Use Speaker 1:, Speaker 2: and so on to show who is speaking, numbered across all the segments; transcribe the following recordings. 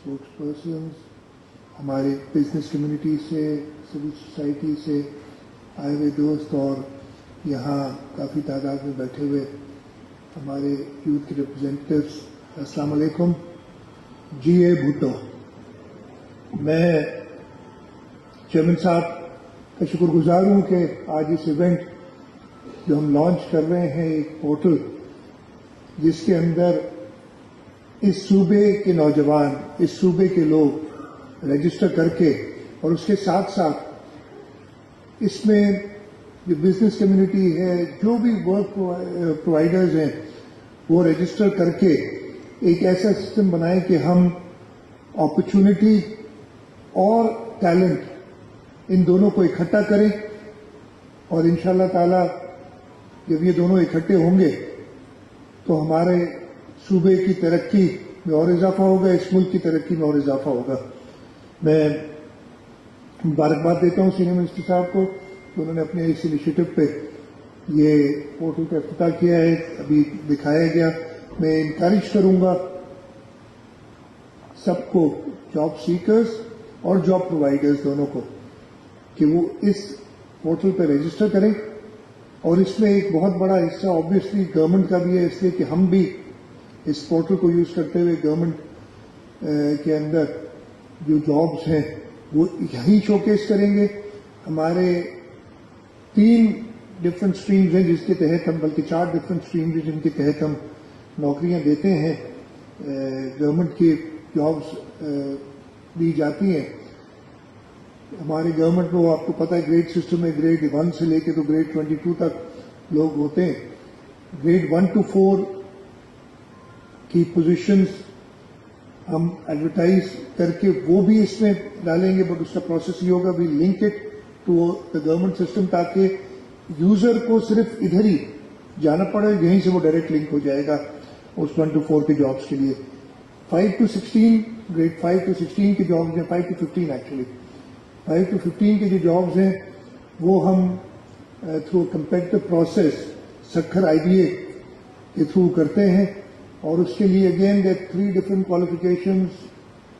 Speaker 1: Spokes persons, हमारे business community से, civil society से आए हुए दोस्त और यहाँ काफ़ी तादाद में बैठे हुए हमारे यूथ के रिप्रेजेंटेटिव्स, अस्सलाम वालेकुम। जी.ए. भुट्टो, मैं चेयरमैन साहब का शुक्रगुजार हूँ कि आज इस इवेंट जो हम लॉन्च कर रहे हैं, एक पोर्टल जिसके अंदर इस सूबे के नौजवान, इस सूबे के लोग रजिस्टर करके और उसके साथ साथ इसमें जो बिजनेस कम्युनिटी है, जो भी वर्क प्रोवाइडर्स हैं, वो रजिस्टर करके एक ऐसा सिस्टम बनाएं कि हम अपॉर्चुनिटी और टैलेंट इन दोनों को इकट्ठा करें और इंशाअल्लाह ताला जब ये दोनों इकट्ठे होंगे तो हमारे सूबे की तरक्की में और इजाफा होगा, इस मुल्क की तरक्की में और इजाफा होगा। मैं मुबारकबाद देता हूँ सीनियर मिनिस्टर साहब को कि उन्होंने अपने इस इनिशिएटिव पे ये पोर्टल का इफ्तिताह किया है, अभी दिखाया गया। मैं इनकरेज करूंगा सबको, जॉब सीकर्स और जॉब प्रोवाइडर्स दोनों को, कि वो इस पोर्टल पे रजिस्टर करें। और इसमें एक बहुत बड़ा हिस्सा ऑब्वियसली गवर्नमेंट का भी है, इसलिए कि हम भी इस पोर्टल को यूज करते हुए गवर्नमेंट के अंदर जो जॉब्स हैं वो यहीं शोकेस करेंगे। हमारे 3 डिफरेंट स्ट्रीम्स हैं जिसके तहत हम, बल्कि 4 डिफरेंट स्ट्रीम्स हैं जिनके तहत हम नौकरियां देते हैं, गवर्नमेंट की जॉब्स दी जाती हैं। हमारे गवर्नमेंट में वो आपको पता है ग्रेड सिस्टम में ग्रेड 1 से लेके तो ग्रेड 22 तक लोग होते हैं। ग्रेड 1 to 4 की पोजीशंस हम एडवर्टाइज करके वो भी इसमें डालेंगे, बट उसका प्रोसेस ये होगा, we link it to the government system ताकि यूजर को सिर्फ इधर ही जाना पड़े, यहीं से वो डायरेक्ट लिंक हो जाएगा उस 1 to 4 के जॉब्स के लिए। 5 to 16, ग्रेड 5 to 16 के जॉब्स हैं, 5 to 15 एक्चुअली, 5 to 15 के जो जॉब्स हैं वो हम through competitive process Sukkur IBA के थ्रू करते हैं। और उसके लिए again there 3 different qualifications,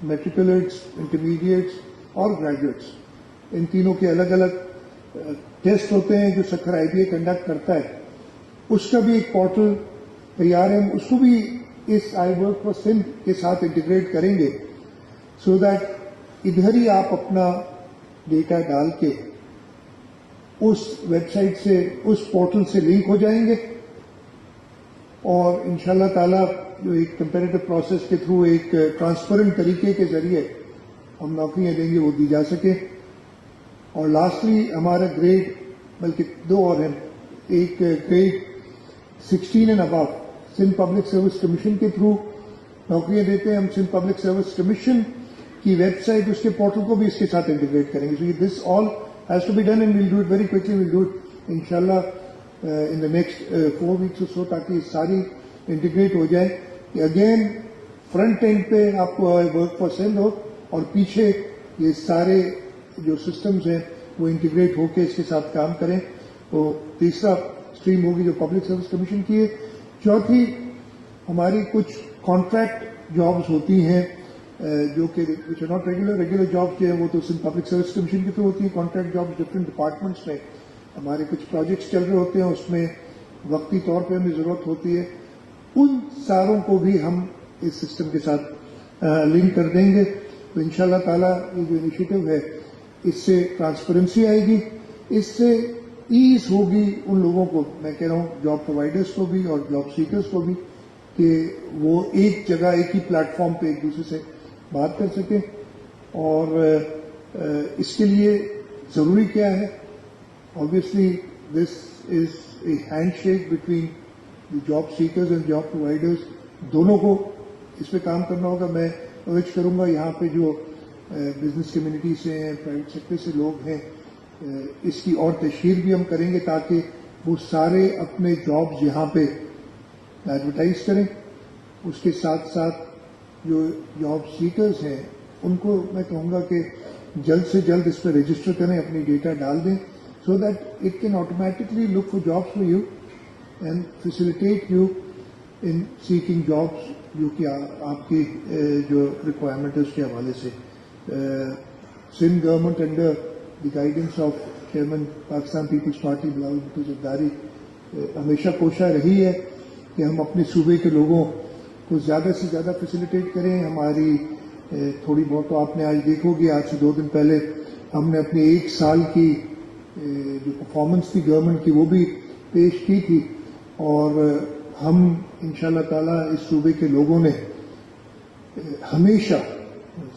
Speaker 1: matriculates, intermediates और ग्रेजुएट्स। इन तीनों के अलग अलग टेस्ट होते हैं जो सक्खर IBA कंडक्ट करता है। उसका भी एक पोर्टल तैयार है, उसको भी इस आई वर्क फॉर सिंध के साथ इंटीग्रेट करेंगे सो दैट इधर ही आप अपना डेटा डाल के उस वेबसाइट से, उस पोर्टल से लिंक हो जाएंगे और इंशाअल्लाह ताला जो एक कंपैरेटिव प्रोसेस के थ्रू एक ट्रांसपेरेंट तरीके के जरिए हम नौकरियां देंगे वो दी जा सके। और लास्टली हमारा ग्रेड, बल्कि 2 और हैं, एक grade 16 and above Sindh public service commission के थ्रू नौकरियां देते हैं हम। सिंध पब्लिक सर्विस कमीशन की वेबसाइट, उसके पोर्टल को भी इसके साथ इंटीग्रेट करेंगे। So this all has to be done and will do it very quickly, will do it इंशाल्लाह इन द नेक्स्ट 4 वीक्स और सो, ताकि सारी इंटीग्रेट हो जाए कि अगेन फ्रंट एंड पे आपको वर्क फॉर सिंध हो और पीछे ये सारे जो सिस्टम्स हैं वो इंटीग्रेट होकर इसके साथ काम करें। तो तीसरा स्ट्रीम होगी जो पब्लिक सर्विस कमीशन की है। चौथी हमारी कुछ कॉन्ट्रैक्ट जॉब्स होती हैं जो कि which are not regular jobs जो है वो तो सिर्फ पब्लिक सर्विस कमीशन के थ्रू होती है। कॉन्ट्रैक्ट जॉब्स डिफरेंट डिपार्टमेंट्स में हमारे कुछ प्रोजेक्ट्स चल रहे होते हैं, उसमें वक्ती तौर पर हमें जरूरत होती है, उन सारों को भी हम इस सिस्टम के साथ लिंक कर देंगे। तो इंशाअल्लाह ताला ये जो इनिशिएटिव है इससे ट्रांसपेरेंसी आएगी, इससे ईज होगी उन लोगों को, मैं कह रहा हूं जॉब प्रोवाइडर्स को भी और जॉब सीकर्स को भी, कि वो एक जगह एक ही प्लेटफॉर्म पे एक दूसरे से बात कर सके। और इसके लिए जरूरी क्या है, obviously this is a handshake between the job seekers and job providers, दोनों को इस पे काम करना होगा। मैं अर्ज करूंगा यहाँ पे जो बिजनेस कम्युनिटी से हैं, प्राइवेट सेक्टर से लोग हैं, इसकी और तशहीर भी हम करेंगे ताकि वो सारे अपने जॉब्स यहाँ पे एडवर्टाइज करें। उसके साथ साथ जो जॉब सीकर्स हैं उनको मैं कहूँगा कि जल्द से जल्द इस पर रजिस्टर करें, अपनी डेटा डाल दें, so that it can automatically look for jobs for you and facilitate you in seeking jobs, جو کہ آپ کی جو ریکوائرمنٹ ہے اس کے حوالے سے. Sindh government under the guidance of chairman Pakistan Peoples Party Bilawal Bhutto Zardari ہمیشہ کوشاں رہی ہے کہ ہم اپنے صوبے کے لوگوں کو زیادہ سے زیادہ فیسیلیٹیٹ کریں. ہماری تھوڑی بہت تو آپ نے آج دیکھو گے، آج سے 2 دن پہلے ہم نے اپنی 1 سال کی جو پرفارمنس تھی گورنمنٹ کی وہ بھی پیش کی تھی، اور ہم انشاءاللہ تعالیٰ اس صوبے کے لوگوں نے ہمیشہ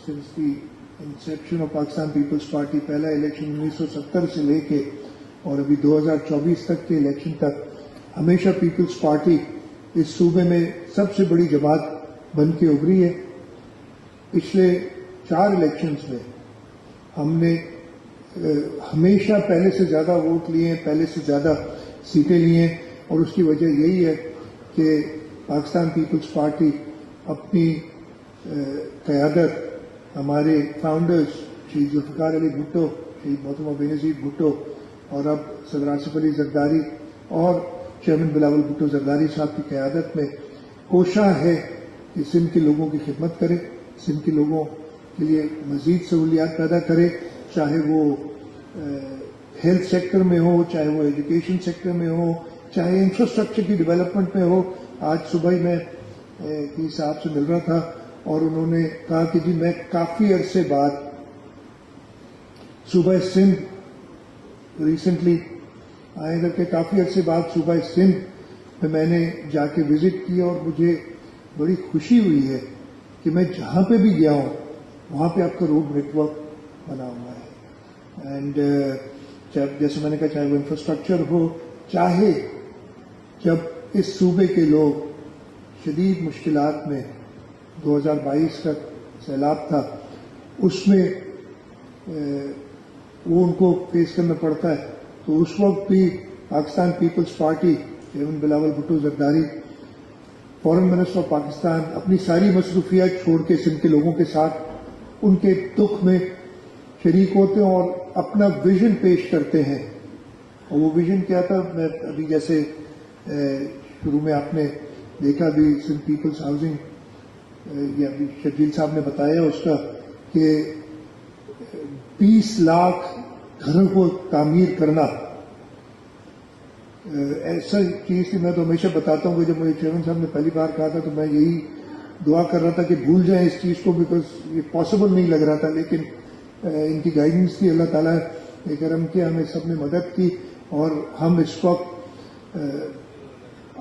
Speaker 1: since the inception of Pakistan Peoples Party, پہلا الیکشن 1970 سے لے کے اور ابھی 2024 تک کے الیکشن تک، ہمیشہ پیپلز پارٹی اس صوبے میں سب سے بڑی جماعت بن کے ابھری ہے. پچھلے 4 الیکشنز میں ہم نے ہمیشہ پہلے سے زیادہ ووٹ لیے ہیں، پہلے سے زیادہ سیٹیں لی ہیں، اور اس کی وجہ یہی ہے کہ پاکستان پیپلز پارٹی اپنی قیادت ہمارے فاؤنڈرز شہید ذوالفقار علی بھٹو، شہید محترمہ بینظیر بھٹو، اور اب صدر آصف علی زرداری اور چیئرمین بلاول بھٹو زرداری صاحب کی قیادت میں کوشاں ہے کہ سندھ کے لوگوں کی خدمت کرے، سندھ کے لوگوں کے لیے مزید سہولیات پیدا کرے، چاہے وہ ہیلتھ سیکٹر میں ہو، چاہے وہ ایجوکیشن سیکٹر میں ہو، چاہے انفراسٹرکچر کی ڈیولپمنٹ میں ہو. آج صبح ہی میں کی صاحب سے مل رہا تھا اور انہوں نے کہا کہ جی میں کافی عرصے بعد صوبہ سندھ ریسنٹلی آئے کر کے کافی عرصے بعد صوبہ سندھ میں نے جا کے وزٹ کیا، اور مجھے بڑی خوشی ہوئی ہے کہ میں جہاں پہ بھی گیا ہوں وہاں پہ آپ کا روڈ نیٹ ورک بنا ہوا ہے. اینڈ جیسے میں نے کہا، چاہے وہ انفراسٹرکچر ہو، چاہے جب اس صوبے کے لوگ شدید مشکلات میں 2022 کا سیلاب تھا اس میں وہ ان کو فیس کرنا پڑتا ہے، تو اس وقت بھی Pakistan Peoples Party chairman Bilawal Bhutto Zardari foreign minister of Pakistan اپنی ساری مصروفیات چھوڑ کے سندھ کے لوگوں کے ساتھ ان کے دکھ میں شریک ہوتے ہیں اور اپنا ویژن پیش کرتے ہیں. اور وہ ویژن کیا تھا؟ میں ابھی جیسے شروع میں آپ نے دیکھا بھی سندھ پیپلز ہاؤسنگ، یا ابھی شبیل صاحب نے بتایا اس کا، کہ 20 لاکھ گھروں کو تعمیر کرنا ایسا چیز تھی. میں تو ہمیشہ بتاتا ہوں کہ جب مجھے چیئرمین صاحب نے پہلی بار کہا تھا تو میں یہی دعا کر رہا تھا کہ بھول جائیں اس چیز کو، بیکاز یہ پاسبل نہیں لگ رہا تھا، لیکن ان کی گائیڈنس تھی، اللہ تعالیٰ نے کرم کیا، ہمیں سب نے مدد کی، اور ہم اس وقت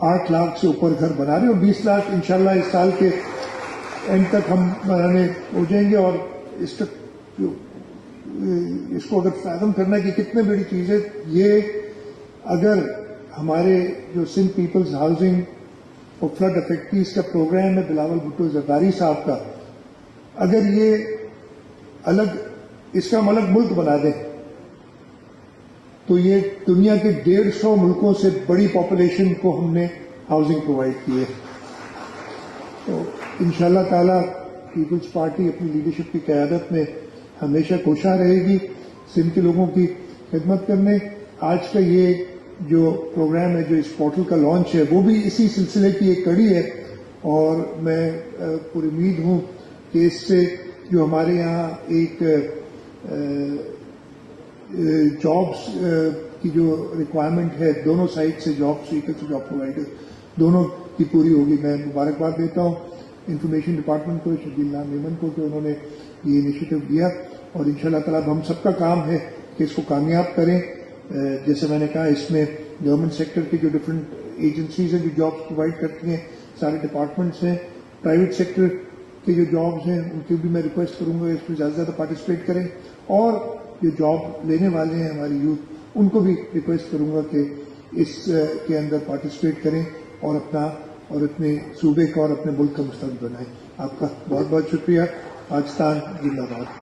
Speaker 1: 8 لاکھ سے اوپر گھر بنا رہے ہیں، اور 20 لاکھ انشاءاللہ اس سال کے اینڈ تک ہم بنانے ہو جائیں گے. اور اس کو اگر فیضم کرنا کہ کتنے بڑی چیز ہے یہ، اگر ہمارے جو سندھ پیپلز ہاؤسنگ اور فلڈ افیکٹیز کا پروگرام ہے بلاول بھٹو زرداری صاحب کا، اگر یہ الگ اس کا ہم الگ ملک بنا دیں تو یہ دنیا کے 150 ملکوں سے بڑی پاپولیشن کو ہم نے ہاؤسنگ پرووائڈ کی ہے. تو انشاءاللہ تعالیٰ پیپلز پارٹی اپنی لیڈرشپ کی قیادت میں ہمیشہ کوشاں رہے گی سندھ کے لوگوں کی خدمت کرنے. آج کا یہ جو پروگرام ہے، جو اس پورٹل کا لانچ ہے، وہ بھی اسی سلسلے کی ایک کڑی ہے، اور میں پوری امید ہوں کہ اس سے جو ہمارے یہاں ایک جابس کی جو ریکوائرمنٹ ہے، دونوں سائڈ سے جاب سیکر سے جاب پرووائڈر دونوں کی پوری ہوگی. میں مبارکباد دیتا ہوں انفارمیشن ڈپارٹمنٹ کو، شبیل میمن کو، کہ انہوں نے یہ انیشیٹو دیا، اور انشاءاللہ تعالیٰ ہم سب کا کام ہے کہ اس کو کامیاب کریں. جیسے میں نے کہا، اس میں گورنمنٹ سیکٹر کی جو ڈفرینٹ ایجنسیز ہیں جو جابس پرووائڈ کرتی ہیں، سارے ڈپارٹمنٹس ہیں، پرائیویٹ سیکٹر کے جو جابس ہیں ان کی بھی میں ریکویسٹ کروں گا اس میں زیادہ سے زیادہ پارٹیسپیٹ کریں، اور جو جاب لینے والے ہیں ہماری یوتھ ان کو بھی ریکویسٹ کروں گا کہ اس کے اندر پارٹیسپیٹ کریں اور اپنے صوبے کا اور اپنے ملک کا مستقبل بنائیں. آپ کا بہت بہت شکریہ. پاکستان زندہ باد.